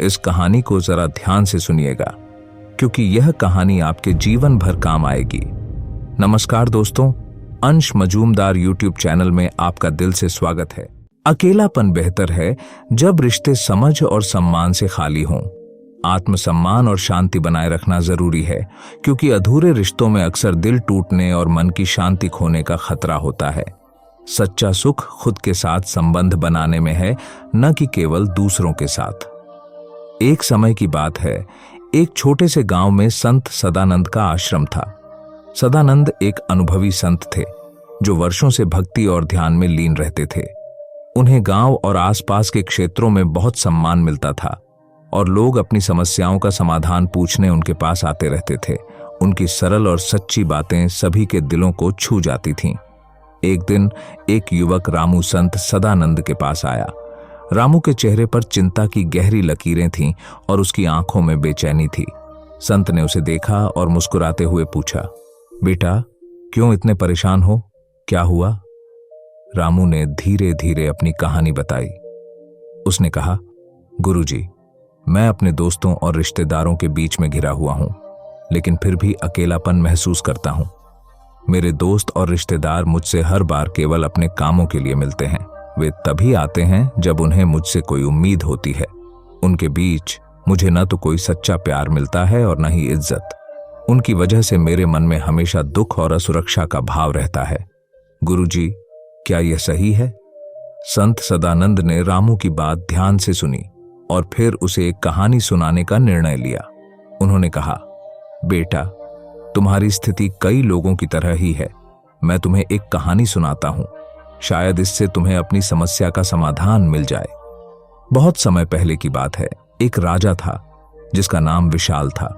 इस कहानी को जरा ध्यान से सुनिएगा, क्योंकि यह कहानी आपके जीवन भर काम आएगी। नमस्कार दोस्तों, अंश मजूमदार यूट्यूब चैनल में आपका दिल से स्वागत है। अकेलापन बेहतर है जब रिश्ते समझ और सम्मान से खाली हों। आत्मसम्मान और शांति बनाए रखना जरूरी है, क्योंकि अधूरे रिश्तों में अक्सर दिल टूटने और मन की शांति खोने का खतरा होता है। सच्चा सुख खुद के साथ संबंध बनाने में है, न कि केवल दूसरों के साथ। एक समय की बात है, एक छोटे से गांव में संत सदानंद का आश्रम था। सदानंद एक अनुभवी संत थे, जो वर्षों से भक्ति और ध्यान में लीन रहते थे। उन्हें गांव और आसपास के क्षेत्रों में बहुत सम्मान मिलता था और लोग अपनी समस्याओं का समाधान पूछने उनके पास आते रहते थे। उनकी सरल और सच्ची बातें सभी के दिलों को छू जाती थीं। एक दिन एक युवक रामू संत सदानंद के पास आया। रामू के चेहरे पर चिंता की गहरी लकीरें थीं और उसकी आंखों में बेचैनी थी। संत ने उसे देखा और मुस्कुराते हुए पूछा, बेटा, क्यों इतने परेशान हो? क्या हुआ? रामू ने धीरे धीरे अपनी कहानी बताई। उसने कहा, गुरुजी, मैं अपने दोस्तों और रिश्तेदारों के बीच में घिरा हुआ हूं, लेकिन फिर भी अकेलापन महसूस करता हूं। मेरे दोस्त और रिश्तेदार मुझसे हर बार केवल अपने कामों के लिए मिलते हैं। वे तभी आते हैं जब उन्हें मुझसे कोई उम्मीद होती है। उनके बीच मुझे न तो कोई सच्चा प्यार मिलता है और न ही इज्जत। उनकी वजह से मेरे मन में हमेशा दुख और असुरक्षा का भाव रहता है। गुरुजी, क्या यह सही है? संत सदानंद ने रामू की बात ध्यान से सुनी और फिर उसे एक कहानी सुनाने का निर्णय लिया। उन्होंने कहा, बेटा, तुम्हारी स्थिति कई लोगों की तरह ही है। मैं तुम्हें एक कहानी सुनाता हूं, शायद इससे तुम्हें अपनी समस्या का समाधान मिल जाए। बहुत समय पहले की बात है। एक राजा था जिसका नाम विशाल था।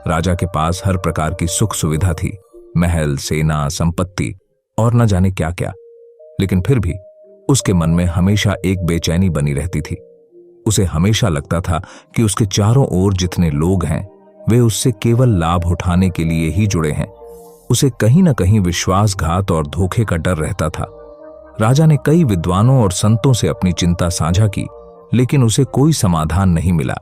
राजा के पास हर प्रकार की सुख सुविधा थी, महल, सेना, संपत्ति और न जाने क्या क्या। लेकिन फिर भी उसके मन में हमेशा एक बेचैनी बनी रहती थी। उसे हमेशा लगता था कि उसके चारों ओर जितने लोग हैं, वे उससे केवल लाभ उठाने के लिए ही जुड़े हैं। उसे कहीं न कहीं विश्वासघात और धोखे का डर रहता था। राजा ने कई विद्वानों और संतों से अपनी चिंता साझा की, लेकिन उसे कोई समाधान नहीं मिला।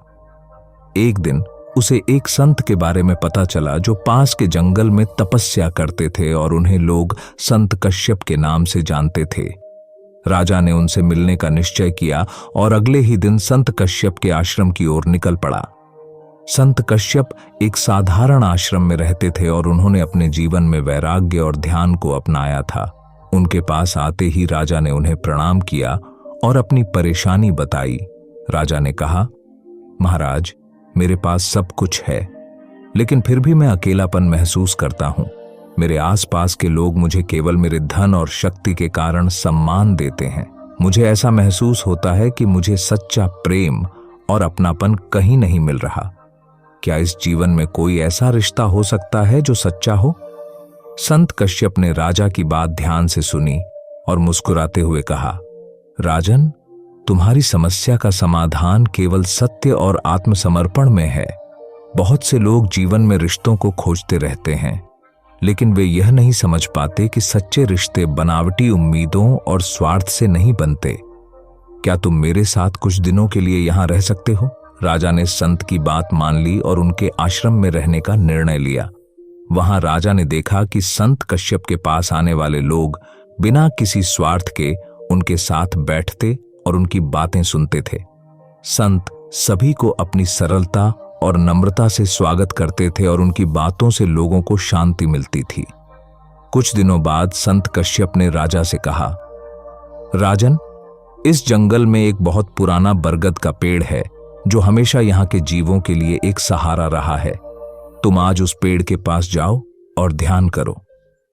एक दिन उसे एक संत के बारे में पता चला, जो पास के जंगल में तपस्या करते थे और उन्हें लोग संत कश्यप के नाम से जानते थे। राजा ने उनसे मिलने का निश्चय किया और अगले ही दिन संत कश्यप के आश्रम की ओर निकल पड़ा। संत कश्यप एक साधारण आश्रम में रहते थे और उन्होंने अपने जीवन में वैराग्य और ध्यान को अपनाया था। उनके पास आते ही राजा ने उन्हें प्रणाम किया और अपनी परेशानी बताई। राजा ने कहा, महाराज, मेरे पास सब कुछ है, लेकिन फिर भी मैं अकेलापन महसूस करता हूं। मेरे आसपास के लोग मुझे केवल मेरे धन और शक्ति के कारण सम्मान देते हैं। मुझे ऐसा महसूस होता है कि मुझे सच्चा प्रेम और अपनापन कहीं नहीं मिल रहा। क्या इस जीवन में कोई ऐसा रिश्ता हो सकता है जो सच्चा हो? संत कश्यप ने राजा की बात ध्यान से सुनी और मुस्कुराते हुए कहा, राजन, तुम्हारी समस्या का समाधान केवल सत्य और आत्मसमर्पण में है। बहुत से लोग जीवन में रिश्तों को खोजते रहते हैं, लेकिन वे यह नहीं समझ पाते कि सच्चे रिश्ते बनावटी उम्मीदों और स्वार्थ से नहीं बनते। क्या तुम मेरे साथ कुछ दिनों के लिए यहां रह सकते हो? राजा ने संत की बात मान ली और उनके आश्रम में रहने का निर्णय लिया। वहां राजा ने देखा कि संत कश्यप के पास आने वाले लोग बिना किसी स्वार्थ के उनके साथ बैठते और उनकी बातें सुनते थे। संत सभी को अपनी सरलता और नम्रता से स्वागत करते थे और उनकी बातों से लोगों को शांति मिलती थी। कुछ दिनों बाद संत कश्यप ने राजा से कहा, राजन, इस जंगल में एक बहुत पुराना बरगद का पेड़ है, जो हमेशा यहाँ के जीवों के लिए एक सहारा रहा है। तुम आज उस पेड़ के पास जाओ और ध्यान करो।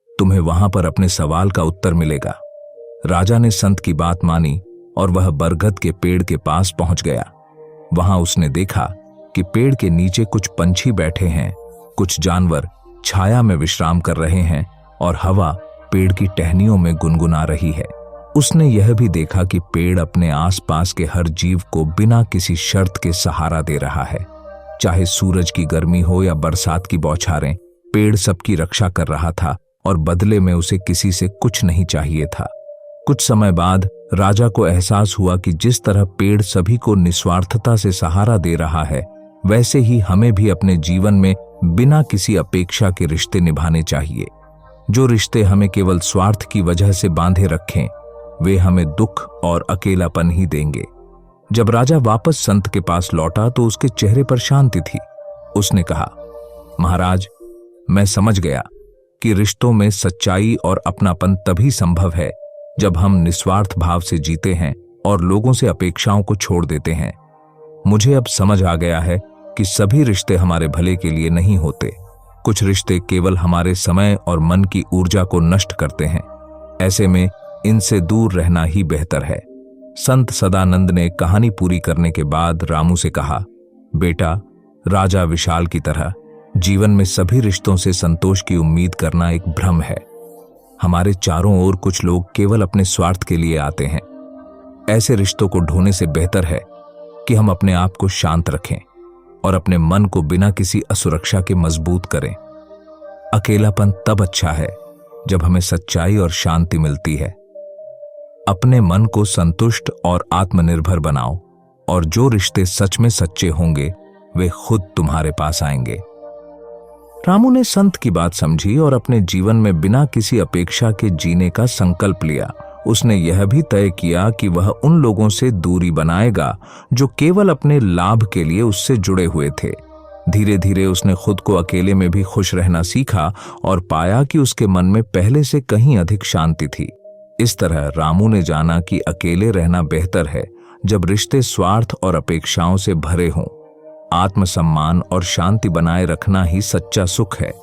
तुम्हें वहां पर अपने सवाल का उत्तर मिलेगा। राजा ने संत की बात मानी और वह बरगद के पेड़ के पास पहुंच गया। वहां उसने देखा कि पेड़ के नीचे कुछ पंछी बैठे हैं, कुछ जानवर छाया में विश्राम कर रहे हैं और हवा पेड़ की टहनियों में गुनगुना रही है। उसने यह भी देखा कि पेड़ अपने आसपास के हर जीव को बिना किसी शर्त के सहारा दे रहा है। चाहे सूरज की गर्मी हो या बरसात की बौछारें, पेड़ सबकी रक्षा कर रहा था और बदले में उसे किसी से कुछ नहीं चाहिए था। कुछ समय बाद राजा को एहसास हुआ कि जिस तरह पेड़ सभी को निस्वार्थता से सहारा दे रहा है, वैसे ही हमें भी अपने जीवन में बिना किसी अपेक्षा के रिश्ते निभाने चाहिए। जो रिश्ते हमें केवल स्वार्थ की वजह से बांधे रखें, वे हमें दुख और अकेलापन ही देंगे। जब राजा वापस संत के पास लौटा तो उसके चेहरे पर शांति थी। उसने कहा, महाराज, मैं समझ गया कि रिश्तों में सच्चाई और अपनापन तभी संभव है जब हम निस्वार्थ भाव से जीते हैं और लोगों से अपेक्षाओं को छोड़ देते हैं। मुझे अब समझ आ गया है कि सभी रिश्ते हमारे भले के लिए नहीं होते। कुछ रिश्ते केवल हमारे समय और मन की ऊर्जा को नष्ट करते हैं। ऐसे में इनसे दूर रहना ही बेहतर है। संत सदानंद ने कहानी पूरी करने के बाद रामू से कहा, बेटा, राजा विशाल की तरह जीवन में सभी रिश्तों से संतोष की उम्मीद करना एक भ्रम है। हमारे चारों ओर कुछ लोग केवल अपने स्वार्थ के लिए आते हैं। ऐसे रिश्तों को ढोने से बेहतर है कि हम अपने आप को शांत रखें और अपने मन को बिना किसी असुरक्षा के मजबूत करें। अकेलापन तब अच्छा है जब हमें सच्चाई और शांति मिलती है। अपने मन को संतुष्ट और आत्मनिर्भर बनाओ, और जो रिश्ते सच में सच्चे होंगे वे खुद तुम्हारे पास आएंगे। रामू ने संत की बात समझी और अपने जीवन में बिना किसी अपेक्षा के जीने का संकल्प लिया। उसने यह भी तय किया कि वह उन लोगों से दूरी बनाएगा जो केवल अपने लाभ के लिए उससे जुड़े हुए थे। धीरे धीरे उसने खुद को अकेले में भी खुश रहना सीखा और पाया कि उसके मन में पहले से कहीं अधिक शांति थी। इस तरह रामू ने जाना कि अकेले रहना बेहतर है जब रिश्ते स्वार्थ और अपेक्षाओं से भरे हों। आत्मसम्मान और शांति बनाए रखना ही सच्चा सुख है।